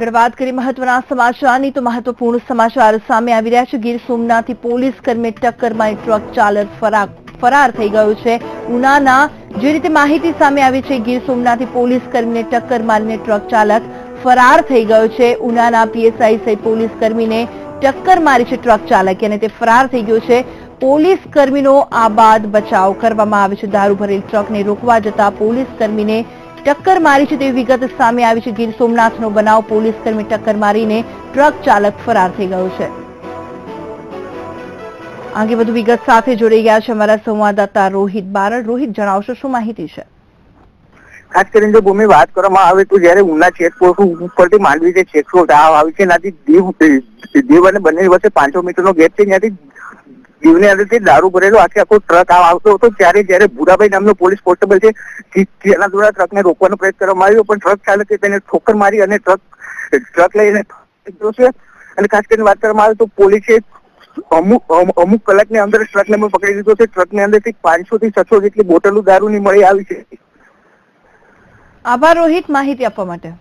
આગળ વાત કરી મહત્વના સમાચારની તો મહત્વપૂર્ણ સમાચાર સામે આવી રહ્યા છે। ગીર સોમનાથથી પોલીસ કર્મીને ટક્કર મારી ટ્રક ચાલક ફરાર થઈ ગયો છે। ઉનાના જે રીતે માહિતી સામે આવી છે, ગીર સોમનાથથી પોલીસ કર્મીને ટક્કર મારીને ટ્રક ચાલક ફરાર થઈ ગયો છે। ઉનાના પીએસઆઈ સહિત પોલીસ કર્મીને ટક્કર મારી છે ટ્રક ચાલકે અને તે ફરાર થઈ ગયો છે। પોલીસ કર્મીનો આબાદ બચાવ કરવામાં આવે છે। દારૂ ભરેલી ટ્રકને રોકવા જતા પોલીસ કર્મીને ટક્કર મારી છે તેવી વિગત સામે આવી છે। ગીર સોમનાથનો બનાવ, પોલીસ કર્મી ટક્કર મારીને ટ્રક ચાલક ફરાર થઈ ગયો છે। આગે વધુ વિગત સાથે જોડાઈ ગયા છે અમારા સંવાદદાતા રોહિત બારડ। રોહિત, જણાવશો શું માહિતી છે? ખાસ કરીને જો ભૂમિ વાત કરવામાં આવે તો જયારે ઉના ચેકપોસ્ટ ઉપરથી માંડવી જે ચેકપોસ્ટ આવી છે ત્યાંથી દીવ અને બંને વચ્ચે 500 મીટરનો ગેપ છે, ત્યાંથી દીવની અંદરથી દારૂ ભરેલો આખો ટ્રક આવતો હતો। ત્યારે જયારે ભૂરાભાઈ નામનો પોલીસ કોન્સ્ટેબલ છે તેના દ્વારા ટ્રકને રોકવાનો પ્રયત્ન કરવામાં આવ્યો, પણ ટ્રક ચાલકે તેને ઠોકર મારી અને ટ્રક લઈને છે। અને ખાસ કરીને વાત કરવામાં આવે તો પોલીસે અમુક કલાકની અંદર ટ્રકને પણ પકડી લીધો છે। ટ્રકની અંદરથી 500 થી 600 જેટલી બોટલો દારૂની મળી આવી છે। આભાર રોહિત, માહિતી આપવા માટે।